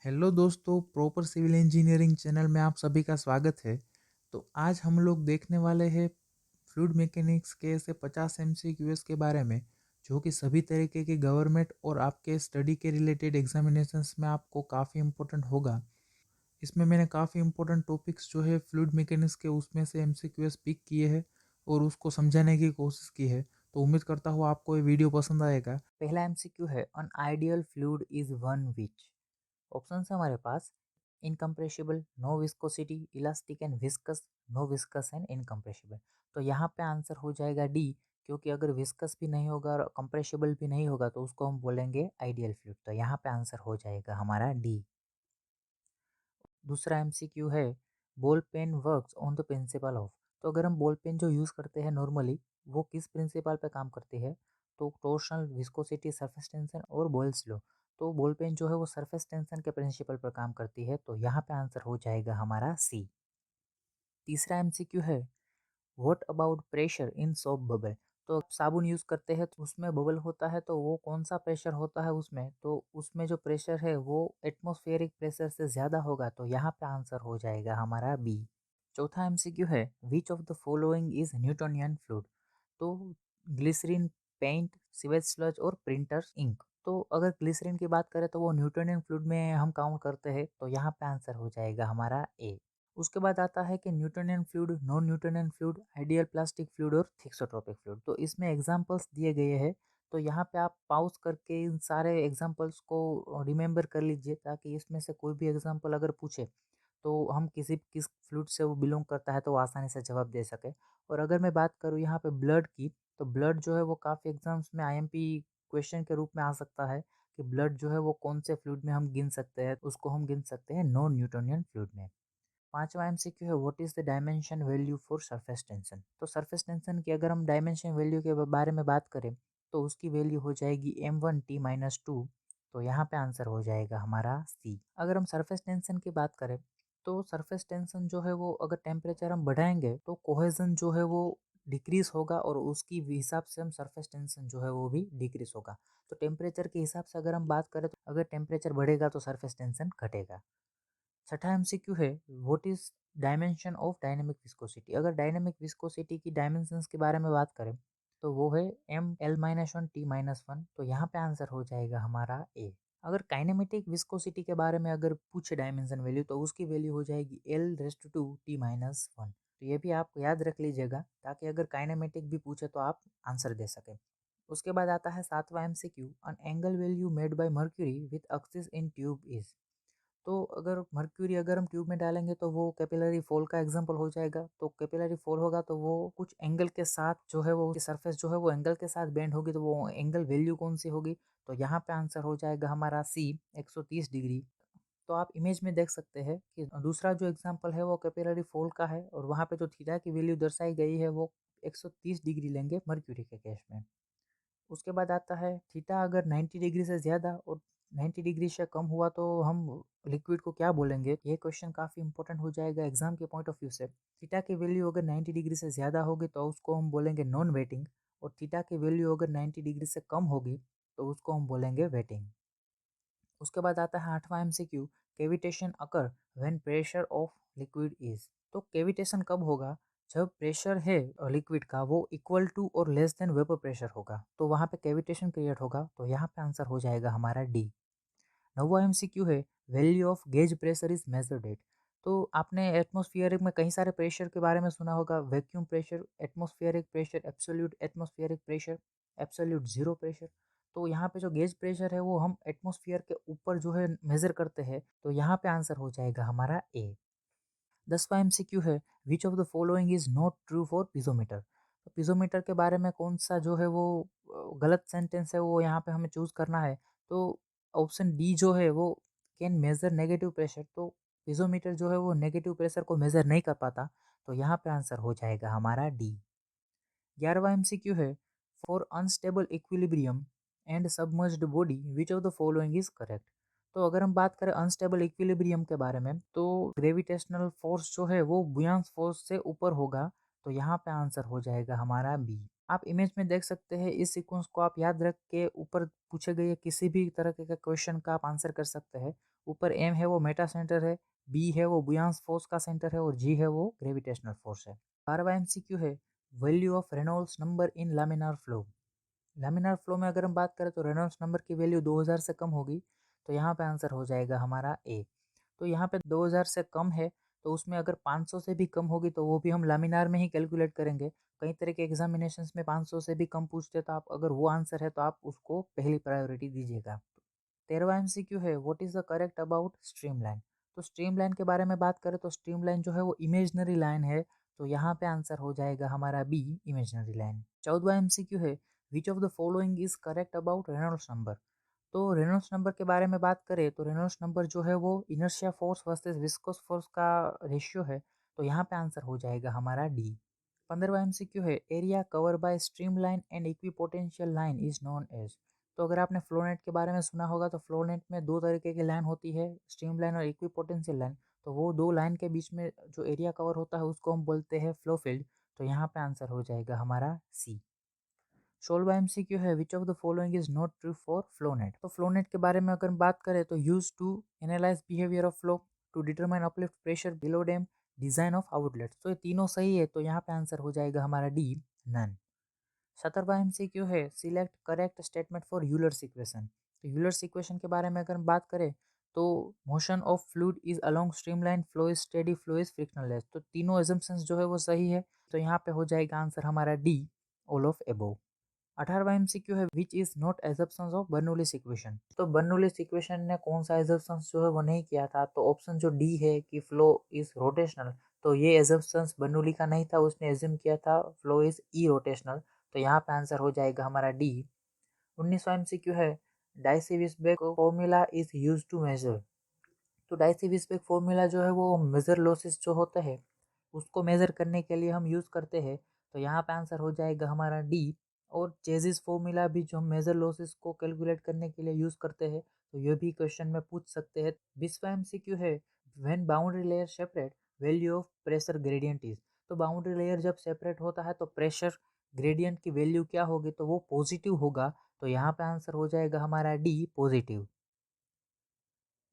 Hello दोस्तों, proper civil engineering channel में आप सभी का स्वागत है। तो आज हम लोग देखने वाले हैं फ्लूइड मैकेनिक्स के ऐसे 50 एमसीक्यूएस के बारे में, जो कि सभी तरीके के गवर्नमेंट और आपके स्टडी के रिलेटेड एग्जामिनेशंस में आपको काफ़ी इम्पोर्टेंट होगा। इसमें मैंने काफ़ी इम्पोर्टेंट टॉपिक्स जो है फ्लूइड मैकेनिक्स के उसमें से एमसीक्यूएस पिक किए हैं और उसको समझाने की कोशिश की है। तो उम्मीद करता हूँ आपको ये वीडियो पसंद आएगा। पहला एमसीक्यू है, an ideal fluid is one which. Option है हमारे पास, incompressible, no viscosity, elastic and viscous, no viscous and incompressible. तो यहाँ पे आंसर हो जाएगा डी, क्योंकि अगर विस्कस भी नहीं होगा और कंप्रेसिबल भी नहीं होगा तो उसको हम बोलेंगे आइडियल फ्लूइड। तो यहाँ पे आंसर हो जाएगा हमारा डी। दूसरा एमसीक्यू है, ball pen works on the principle of. तो अगर हम बॉल पेन जो यूज़ करते हैं नॉर्मली, वो किस प्रिंसिपल पे काम करती है? तो टोर्शनल, विस्कोसिटी, सरफेस टेंशन और बॉयल्स लॉ। तो बॉल पेन जो है वो सरफेस टेंशन के प्रिंसिपल पर काम करती है। तो यहाँ पे आंसर हो जाएगा हमारा सी। तीसरा एमसीक्यू है, what about pressure in soap bubble. तो आप साबुन यूज़ करते हैं तो उसमें बबल होता है, तो वो कौन सा प्रेशर होता है उसमें? तो उसमें जो प्रेशर है वो एटमॉस्फेरिक प्रेशर से ज़्यादा होगा। तो यहाँ पे आंसर हो जाएगा हमारा बी। चौथा एमसीक्यू है, which of the following is Newtonian fluid. तो ग्लिसरीन, पेंट, सीवेज स्लज और प्रिंटर्स इंक। तो अगर ग्लिसरीन की बात करें तो वो न्यूटोनियन फ्लूइड में हम काउंट करते हैं। तो यहाँ पे आंसर हो जाएगा हमारा ए। उसके बाद आता है कि Newtonian fluid, non Newtonian fluid, ideal plastic fluid और थिक्सोट्रोपिक फ्लूइड। तो इसमें एग्जांपल्स दिए गए हैं। तो यहाँ पे आप पॉज करके इन सारे एग्जांपल्स को रिमेंबर कर लीजिए, ताकि इसमें से कोई भी एग्जांपल अगर पूछे तो हम किस फ्लूइड से वो बिलोंग करता है तो वो आसानी से जवाब दे सके। और अगर मैं बात करूँ यहाँ पे ब्लड की, तो ब्लड जो है वो काफ़ी एग्जाम्स में आईएमपी क्वेश्चन के रूप में आ सकता है कि ब्लड जो है वो कौन से फ्लूइड में हम गिन सकते हैं। उसको हम गिन सकते हैं नॉन न्यूटोनियन फ्लूइड में। पांचवा एमसीक्यू है, what is the dimension value for surface tension. तो सरफेस टेंशन की अगर हम डायमेंशन वैल्यू के बारे में बात करें तो उसकी वैल्यू हो जाएगी m1t-2। तो यहाँ पे आंसर हो जाएगा हमारा सी। अगर हम सरफेस टेंशन की बात करें तो सरफेस टेंशन जो है वो अगर टेम्परेचर हम बढ़ाएंगे तो कोहेजन जो है वो डिक्रीज होगा, और उसकी हिसाब से हम सरफेस टेंशन जो है वो भी डिक्रीज होगा। तो टेम्परेचर के हिसाब से अगर हम बात करें तो अगर टेम्परेचर बढ़ेगा तो सरफेस टेंशन घटेगा। छठा एमसीक्यू है, what is dimension of dynamic viscosity. अगर डायनेमिक विस्कोसिटी की डायमेंशंस के बारे में बात करें तो वो है m l-1 t-1। तो यहाँ पे आंसर हो जाएगा हमारा ए। अगर काइनेमेटिक विस्कोसिटी के बारे में अगर पूछे डायमेंशन वैल्यू तो उसकी वैल्यू हो जाएगी l⁻²t-1। तो ये भी आप याद रख लीजिएगा, ताकि अगर काइनेमेटिक भी पूछे तो आप आंसर दे सकें। उसके बाद आता है सातवां MCQ, an angle value made by mercury with axis in tube is. तो अगर मर्क्यूरी अगर हम ट्यूब में डालेंगे तो वो कैपिलरी फॉल का एग्जांपल हो जाएगा। तो कैपिलरी फॉल होगा तो वो कुछ एंगल के साथ जो है वो सरफेस जो है वो एंगल के साथ बेंड होगी। तो वो एंगल वैल्यू कौन सी होगी? तो यहाँ पे आंसर हो जाएगा हमारा सी, 130 डिग्री। तो आप इमेज में देख सकते हैं कि दूसरा जो एग्जाम्पल है वो कैपिलरी फॉल का है, और वहाँ पे जो थीटा की वैल्यू दर्शाई गई है वो 130 डिग्री लेंगे मर्क्यूरी के केस में। उसके बाद आता है थीटा अगर 90 डिग्री से ज़्यादा और 90 डिग्री से कम हुआ तो हम लिक्विड को क्या बोलेंगे? ये क्वेश्चन काफ़ी इंपॉर्टेंट हो जाएगा एग्जाम के पॉइंट ऑफ व्यू से। थीटा की वैल्यू अगर 90 डिग्री से ज़्यादा होगी तो उसको हम बोलेंगे नॉन वेटिंग, और थीटा की वैल्यू अगर 90 डिग्री से कम होगी तो उसको हम बोलेंगे वेटिंग। उसके बाद आता है आठवां MCQ, cavitation occur when pressure of liquid is. तो कैविटेशन कब होगा? जब प्रेशर है लिक्विड का वो इक्वल टू और लेस देन वेपर प्रेशर होगा, तो वहाँ पे कैविटेशन क्रिएट होगा। तो यहाँ पे आंसर हो जाएगा हमारा डी। नौवा एमसीक्यू है, value of gauge pressure is measured eight. तो आपने एटमॉस्फेरिक में कई सारे प्रेशर के बारे में सुना होगा, vacuum pressure, atmospheric pressure, absolute atmospheric pressure, absolute zero pressure. तो यहाँ पे जो गेज प्रेशर है वो हम एटमॉस्फेयर के ऊपर जो है मेजर करते हैं। तो यहाँ पे आंसर हो जाएगा हमारा ए। 10वां एमसीक्यू है, which of the following is not true for piezometer. तो पिज़ोमीटर के बारे में कौन सा जो है वो गलत सेंटेंस है वो यहाँ पे हमें चूज करना है। तो ऑप्शन डी जो है वो कैन मेजर नेगेटिव प्रेशर। तो पिज़ोमीटर जो है वो नेगेटिव प्रेशर को मेजर नहीं कर पाता। तो यहाँ पे आंसर हो जाएगा हमारा डी। 11वां एमसीक्यू है, for unstable equilibrium and submerged body which of the following is correct. तो अगर हम बात करें अनस्टेबल इक्विलिब्रियम के बारे में तो ग्रेविटेशनल फोर्स जो है वो बुयांस फोर्स से ऊपर होगा। तो यहाँ पे आंसर हो जाएगा हमारा बी। आप इमेज में देख सकते हैं, इस सीक्वेंस को आप याद रख के ऊपर पूछे गए किसी भी तरह के क्वेश्चन का आप आंसर कर सकते हैं। ऊपर एम है वो मेटा सेंटर है, बी है वो बुयांस फोर्स का सेंटर है और जी है वो ग्रेविटेशनल फोर्स है। 12वां एमसीक्यू है, value of Reynolds number in laminar flow. Laminar flow में अगर हम बात करें तो रेनॉल्ड्स नंबर की वैल्यू 2000 से कम होगी, तो यहाँ पे आंसर हो जाएगा हमारा ए। तो यहाँ पे 2000 से कम है, तो उसमें अगर 500 से भी कम होगी तो वो भी हम लामिनार में ही कैलकुलेट करेंगे। कई तरह के एग्जामिनेशंस में 500 से भी कम पूछते, तो आप अगर वो आंसर है तो आप उसको पहली प्रायोरिटी दीजिएगा। 13वां एमसीक्यू है, what is the correct about streamline. तो स्ट्रीमलाइन के बारे में बात करें तो स्ट्रीमलाइन जो है वो इमेजनरी लाइन है, तो यहाँ पे आंसर हो जाएगा हमारा बी, इमेजनरी लाइन। 14वां एमसीक्यू है, which of the following is correct about Reynolds number. तो रेनॉल्ड्स नंबर के बारे में बात करें तो रेनॉल्ड्स नंबर जो है वो inertia force versus viscous force का रेशियो है, तो यहाँ पे आंसर हो जाएगा हमारा डी। 15वां एमसीक्यू है, area cover by streamline and equipotential line is known as. तो अगर आपने फ्लोनेट के बारे में सुना होगा तो फ्लोनेट में दो तरीके की लाइन होती है, स्ट्रीम लाइन और इक्विपोटेंशियल लाइन। तो वो दो लाइन के बीच में जो एरिया कवर होता है उसको हम बोलते हैं फ्लो फील्ड। तो यहाँ पे आंसर हो जाएगा हमारा सी। 16वां एमसीक्यू है, which of the following is not true for flow net. तो फ्लोनेट के बारे में अगर बात करें तो use to analyse behaviour of flow, to determine uplift pressure below dam, design of outlet. तो ये तीनों सही है, तो यहाँ पे आंसर हो जाएगा हमारा डी, नन। 17वां एमसीक्यू है, select correct statement for Euler's equation. तो यूलर्स इक्वेशन के बारे में अगर हम बात करें तो motion of fluid is along streamline, flow is steady, flow is frictionless. तो तीनों एजम्पशंस जो है वो सही है, तो यहाँ पे हो जाएगा आंसर हमारा डी, ऑल ऑफ एबोव। 18वां एमसीक्यू है, which is not assumptions of Bernoulli's equation. तो बर्नौलीज इक्वेशन ने कौन सा एजम्पशंस जो है वो नहीं किया था, तो ऑप्शन जो डी है कि फ्लो इज रोटेशनल, तो ये एजम्पशंस बर्नौली का नहीं था, उसने एज्यूम किया था फ्लो इज ई रोटेशनल। तो यहाँ पे आंसर हो जाएगा हमारा डी। 19वां एमसीक्यू है, डाइसी-वेसबर्ग formula is used to measure. तो डाइसी-वेसबर्ग फॉर्मूला जो है वो मेजर लॉसेस जो होते हैं उसको मेजर करने के लिए हम यूज़ करते हैं, तो यहाँ पे आंसर हो जाएगा हमारा डी। और चेजिस फॉर्मूला भी जो हम मेजर लॉसेस को कैलकुलेट करने के लिए यूज़ करते हैं, तो ये भी क्वेश्चन में पूछ सकते हैं। 20वां एमसीक्यू है, when boundary layer separate, value of pressure gradient is. तो बाउंड्री लेयर जब सेपरेट होता है तो प्रेशर ग्रेडियंट की वैल्यू क्या होगी, तो वो पॉजिटिव होगा, तो यहाँ पे आंसर हो जाएगा हमारा डी, पॉजिटिव।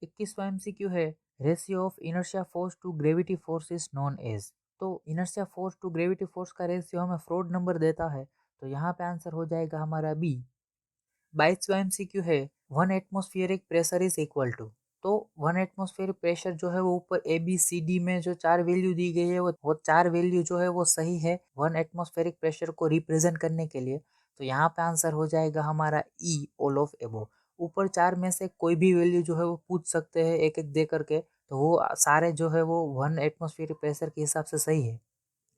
21वां एमसीक्यू है, ratio of inertia force to gravity force is known as. तो inertia force to gravity force का रेशियो हमें फ्रॉड नंबर देता है, तो यहाँ पे आंसर हो जाएगा हमारा बी। 22वां एमसीक्यू है, one atmospheric pressure is equal to. तो वन एटमोस्फियरिक प्रेशर जो है वो ऊपर ए बी सी डी में जो चार वैल्यू दी गई है वो चार वैल्यू जो है वो सही है वन एटमोस्फेरिक प्रेशर को रिप्रेजेंट करने के लिए, तो यहाँ पे आंसर हो जाएगा हमारा ई, ऑल ऑफ एबो। ऊपर चार में से कोई भी वैल्यू जो है वो पूछ सकते हैं एक एक दे करके, तो वो सारे जो है वो वन एटमोस्फियरिक प्रेशर के हिसाब से सही है।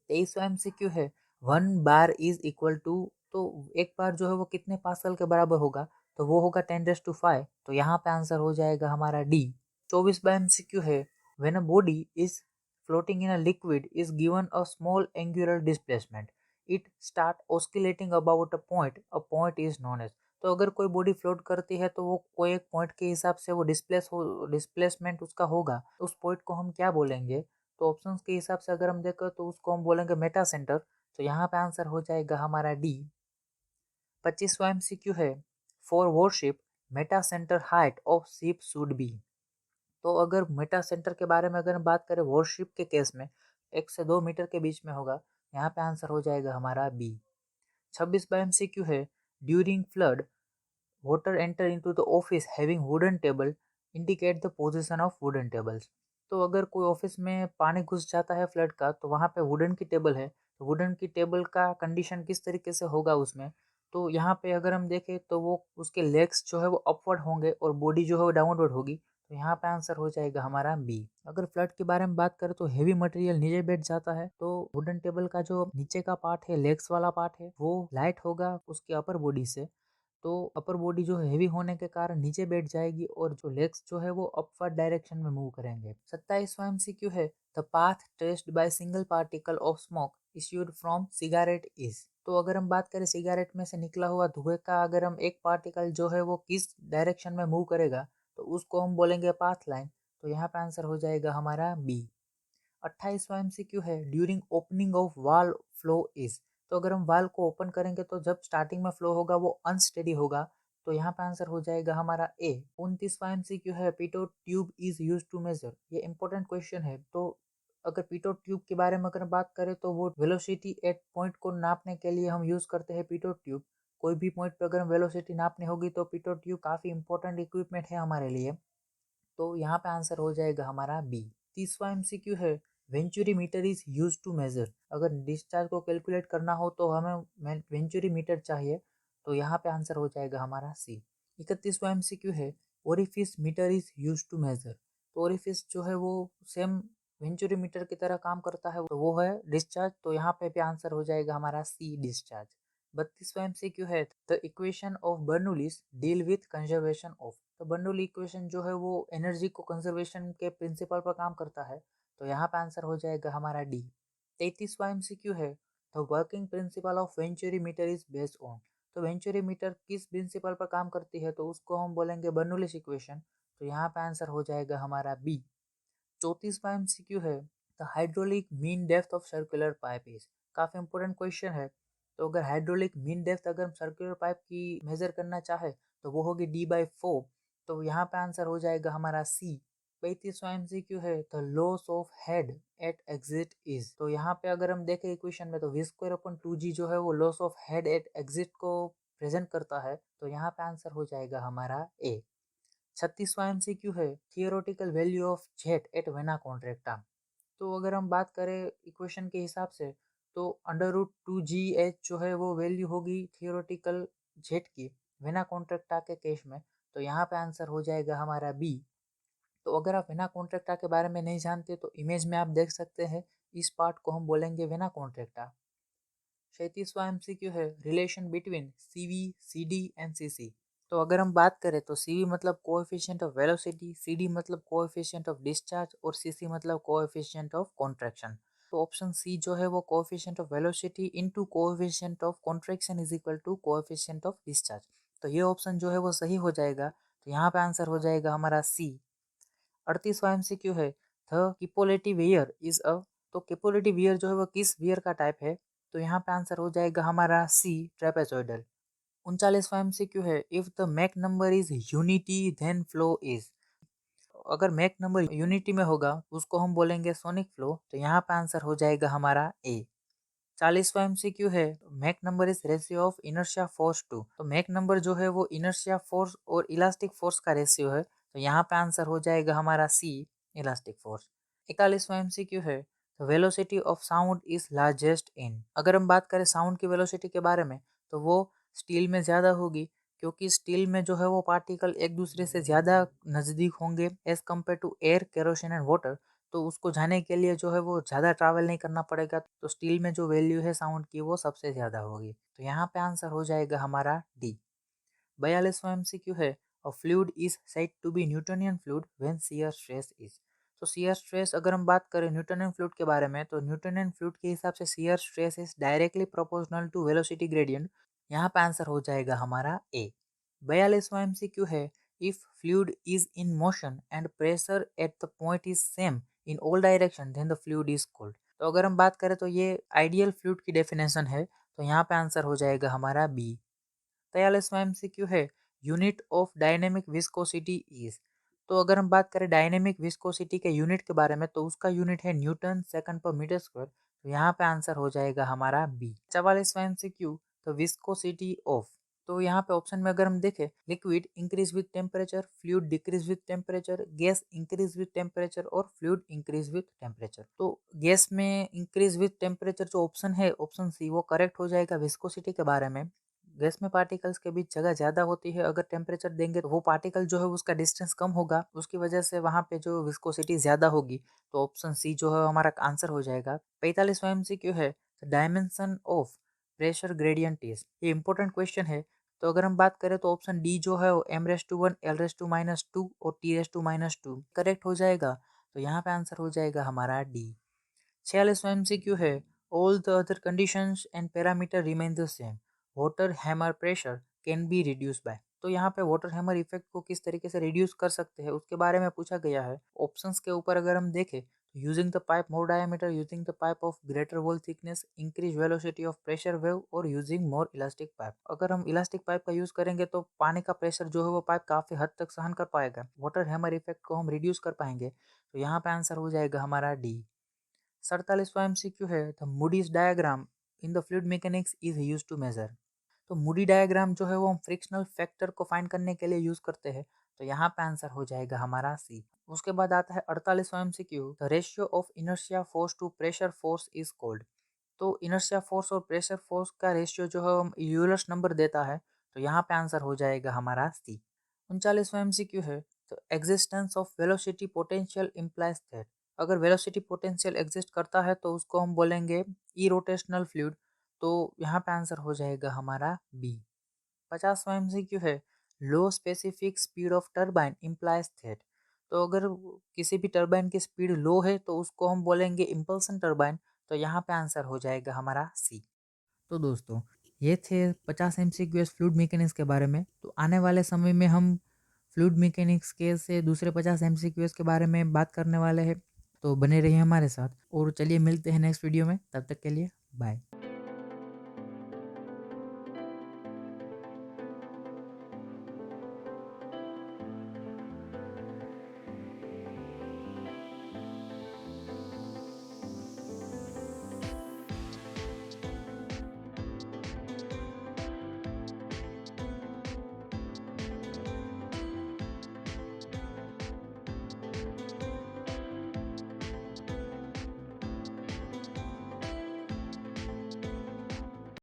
23वां एमसीक्यू है, one bar is equal to. तो एक बार जो है वो कितने पास्कल के बराबर होगा, तो वो होगा 10⁵, तो यहाँ पे आंसर हो जाएगा हमारा डी। 24वां एमसीक्यू है, when a body is floating in a liquid is given a small angular displacement, it start oscillating about a point is known as. तो अगर कोई बॉडी फ्लोट करती है तो वो कोई एक पॉइंट के हिसाब से वो डिस्प्लेसमेंट उसका होगा, उस पॉइंट को हम क्या बोलेंगे, तो ऑप्शंस के हिसाब से अगर हम देखें तो उसको हम बोलेंगे मेटा सेंटर, तो यहाँ पे आंसर हो जाएगा हमारा डी। 25वां एमसीक्यू है, for worship Meta centre height of ship should be. तो अगर मेटा सेंटर के बारे में अगर हम बात करें वॉरशिप के केस में 1 से 2 मीटर के बीच में होगा, यहाँ पे आंसर हो जाएगा हमारा बी। 26वां एमसीक्यू है, during flood water enter into the office having wooden table indicate the position of wooden tables। तो अगर कोई ऑफिस में पानी घुस जाता है फ्लड का, तो वहाँ पे वुडन की टेबल है, तो वुडन की टेबल का कंडीशन किस तरीके से होगा उसमें, तो यहाँ पे अगर हम देखें तो वो उसके लेग्स जो है वो अपवर्ड होंगे और बॉडी जो है वो डाउनवर्ड होगी, तो यहाँ पे आंसर हो जाएगा हमारा बी। अगर फ्लड के बारे में बात करें तो हेवी मटेरियल नीचे बैठ जाता है, तो वुडन टेबल का जो नीचे का पार्ट है, लेग्स वाला पार्ट है, वो लाइट होगा उसकी अपर बॉडी से, तो अपर बॉडी जो हेवी होने के कारण नीचे बैठ जाएगी और जो लेग्स जो है वो अपवर्ड डायरेक्शन में मूव करेंगे। 27वां एमसीक्यू है, the path traced by single particle of smoke issued from cigarette is. तो अगर हम बात करें सिगारेट में से निकला हुआ धुएं का, अगर हम एक पार्टिकल जो है वो किस डायरेक्शन में मूव करेगा, तो उसको हम बोलेंगे पाथ लाइन, तो यहाँ पे आंसर हो जाएगा हमारा बी। 28वां एमसीक्यू है, ड्यूरिंग ओपनिंग ऑफ वाल फ्लो इज। तो अगर हम वाल्व को ओपन करेंगे तो जब स्टार्टिंग में फ्लो होगा वो अनस्टेडी होगा, तो यहाँ पे आंसर हो जाएगा हमारा ए। 29वां एमसीक्यू है, pitot tube is use to measure. ये इंपॉर्टेंट क्वेश्चन है। तो अगर पिटोट ट्यूब के बारे में अगर बात करें तो वो वेलोसिटी एट पॉइंट को नापने के लिए हम यूज करते हैं पिटोट ट्यूब। कोई भी पॉइंट पे अगर हम वेलोसिटी नापनी होगी तो पिटोट ट्यूब काफी इंपॉर्टेंट इक्विपमेंट है हमारे लिए। तो यहाँ पे आंसर हो जाएगा हमारा बी। 30वां एमसीक्यू है, venturi meter is use to measure. अगर डिस्चार्ज को कैलकुलेट करना हो तो हमें वेंचुरी मीटर चाहिए, तो यहाँ पे आंसर हो जाएगा हमारा सी। 31वां एमसीक्यू है, orifice meter is use to measure. तो ओरिफिस जो है वो सेम वेंचुरी मीटर की तरह काम करता है, तो वो है डिस्चार्ज। तो यहाँ पे भी आंसर हो जाएगा हमारा सी, डिस्चार्ज। 32वां एमसीक्यू है, the equation of Bernoulli's deal with conservation of. तो बर्नौली इक्वेशन जो है वो एनर्जी को कंजर्वेशन के प्रिंसिपल पर काम करता है, तो यहाँ पे आंसर हो जाएगा हमारा डी। 33वां एमसीक्यू है, the working principle of venturi meter is based on. तो वेंचुरी मीटर किस प्रिंसिपल पर काम करती है, तो उसको हम बोलेंगे बर्नौलीज इक्वेशन। तो यहाँ पे आंसर हो जाएगा हमारा बी। 34वां एमसीक्यू है, the hydraulic mean depth of circular pipe is. काफी इंपॉर्टेंट क्वेश्चन है। तो अगर हाइड्रोलिक मीन डेप्थ अगर हम सर्कुलर पाइप की मेजर करना चाहे तो वो होगी D/4। तो यहाँ पे आंसर हो जाएगा हमारा सी। 35वां एमसीक्यू है, the loss of head at exit is. तो यहाँ पे अगर हम देखें इक्वेशन में तो V²/2G जो है वो loss of head at exit को प्रेजेंट करता है, तो यहाँ पे आंसर हो जाएगा हमारा ए। 36वां एमसीक्यू है, theoretical value of jet eight vena contracta. तो अगर हम बात करें इक्वेशन के हिसाब से तो √2GH जो है वो वैल्यू होगी थियोरेटिकल जेट की वेना कॉन्ट्रैक्टा के केस में। तो यहाँ पे आंसर हो जाएगा हमारा बी। तो अगर आप वेना कॉन्ट्रैक्टा के बारे में नहीं जानते तो इमेज में आप देख सकते हैं, इस पार्ट को हम बोलेंगे वेना कॉन्ट्रैक्टा। 37वां एमसीक्यू है, relation between CV, CD and CC. तो अगर हम बात करें तो सीवी मतलब कोएफिशिएंट ऑफ वेलोसिटी, सीडी मतलब कोएफिशिएंट ऑफ डिस्चार्ज और सीसी मतलब कोएफिशिएंट ऑफ कॉन्ट्रैक्शन। तो ऑप्शन सी जो है वो coefficient of velocity into coefficient of contraction is equal to coefficient of discharge. तो ये ऑप्शन जो है वो सही हो जाएगा। तो यहाँ पे आंसर हो जाएगा हमारा सी। 38वां एमसीक्यू है, द किपोलेटी वियर इज अ। तो किपोलेटी वियर जो है वो किस वियर का टाइप है, तो यहाँ पे आंसर हो जाएगा हमारा सी, ट्रेपेजॉइडल। 39वां एमसीक्यू है, if the Mach number is unity then flow is. अगर मैक नंबर यूनिटी में होगा उसको हम बोलेंगे सोनिक फ्लो। तो यहाँ पे आंसर हो जाएगा हमारा ए। 40वां एमसीक्यू है, Mach number is ratio of inertia force to. तो मैक नंबर जो है वो इनर्शिया फोर्स और इलास्टिक फोर्स का रेशियो है, तो यहाँ पे आंसर हो जाएगा हमारा सी, इलास्टिक फोर्स। 41वां एमसीक्यू है, velocity of sound is largest in. अगर हम बात करें साउंड की वेलोसिटी के बारे में तो वो स्टील में ज़्यादा होगी, क्योंकि स्टील में जो है वो पार्टिकल एक दूसरे से ज़्यादा नज़दीक होंगे as compare to air, kerosene and water. तो उसको जाने के लिए जो है वो ज़्यादा ट्रैवल नहीं करना पड़ेगा, तो स्टील में जो वैल्यू है साउंड की वो सबसे ज़्यादा होगी। तो यहाँ पे आंसर हो जाएगा हमारा डी। 42वां एमसीक्यू है, a fluid is said to be Newtonian fluid when shear stress is. तो शियर स्ट्रेस अगर हम बात करें न्यूटोनियन फ्लूइड के बारे में तो न्यूटोनियन फ्लूइड के हिसाब से shear stress is directly proportional to velocity gradient. यहाँ पे आंसर हो जाएगा हमारा ए। 42वां एमसीक्यू है, if fluid is in motion and pressure at the point is same in all direction then the fluid is called. तो अगर हम बात करें तो ये आइडियल फ्लूइड की डेफिनेशन है, तो यहाँ पे आंसर हो जाएगा हमारा बी। 43वां एमसीक्यू है, unit of dynamic viscosity is. तो अगर हम बात करें डायनेमिक विस्कोसिटी के यूनिट के बारे में तो उसका यूनिट है newton second per metre square. तो यहाँ पे आंसर हो जाएगा हमारा बी। 44वां एमसीक्यू, द विस्कोसिटी ऑफ। तो यहाँ पे ऑप्शन में अगर हम देखें, liquid increase with temperature, fluid decrease with temperature, gas increase with temperature और फ्लूइड इंक्रीज विथ टेम्परेचर। तो गैस में इंक्रीज विथ टेम्परेचर जो ऑप्शन है, ऑप्शन सी, वो करेक्ट हो जाएगा विस्कोसिटी के बारे में। गैस में पार्टिकल्स के बीच जगह ज़्यादा होती है, अगर टेम्परेचर देंगे तो वो पार्टिकल जो है उसका डिस्टेंस कम होगा, उसकी वजह से वहाँ पे जो विस्कोसिटी ज़्यादा होगी। तो ऑप्शन सी जो है हमारा आंसर हो जाएगा। 45वां एमसीक्यू है, dimension of pressure gradient is. ये इंपॉर्टेंट क्वेश्चन है। तो अगर हम बात करें तो ऑप्शन डी जो है वो m⁻1, l⁻⁻2 और t⁻2 करेक्ट हो जाएगा। तो यहाँ पे आंसर हो जाएगा हमारा डी। 46वां एमसीक्यू है, all the other conditions and parameter remain the same, water hammer pressure can be reduce by. तो यहाँ पे वाटर हैमर इफेक्ट को किस तरीके से रिड्यूस कर सकते हैं उसके बारे में पूछा गया है। ऑप्शंस के ऊपर अगर हम देखें using the pipe more diameter, using the pipe of greater wall thickness, increase velocity of pressure wave और यूजिंग मोर इलास्टिक पाइप। अगर हम इलास्टिक पाइप का यूज करेंगे तो पानी का प्रेशर जो है वो पाइप काफी हद तक सहन कर पाएगा, वाटर हैमर इफेक्ट को हम रिड्यूस कर पाएंगे। तो यहाँ पे आंसर हो जाएगा हमारा डी। 47वां एमसीक्यू है, the Moody's diagram in the fluid mechanics is use to measure. तो मूडी डायग्राम जो है वो हम फ्रिक्शनल फैक्टर को फाइंड करने के लिए यूज करते हैं। तो यहाँ पे आंसर हो जाएगा हमारा सी। उसके बाद आता है 48वां MCQ, the ratio of inertia force to pressure force is called. तो इनर्शिया फोर्स और प्रेशर फोर्स का रेशियो जो है हम यूलर्स नंबर देता है। तो यहाँ पे आंसर हो जाएगा हमारा सी। 39वां एमसीक्यू है, तो existence of velocity potential implies that. अगर वेलोसिटी पोटेंशियल एग्जिस्ट करता है तो उसको हम बोलेंगे इरोटेशनल फ्लूइड। तो यहाँ पे आंसर हो जाएगा हमारा बी। 50वां एमसीक्यू है, लो specific speed of turbine implies that. तो अगर किसी भी टरबाइन की स्पीड लो है तो उसको हम बोलेंगे इम्पल्सन टरबाइन। तो यहाँ पे आंसर हो जाएगा हमारा सी। तो दोस्तों, ये थे 50 एमसीक्यूएस फ्लूइड मैकेनिक्स के बारे में। तो आने वाले समय में हम फ्लूइड मैकेनिक्स के से दूसरे 50 एमसीक्यूएस के बारे में बात करने वाले हैं। तो बने रहिए हमारे साथ और चलिए मिलते हैं नेक्स्ट वीडियो में। तब तक के लिए बाय।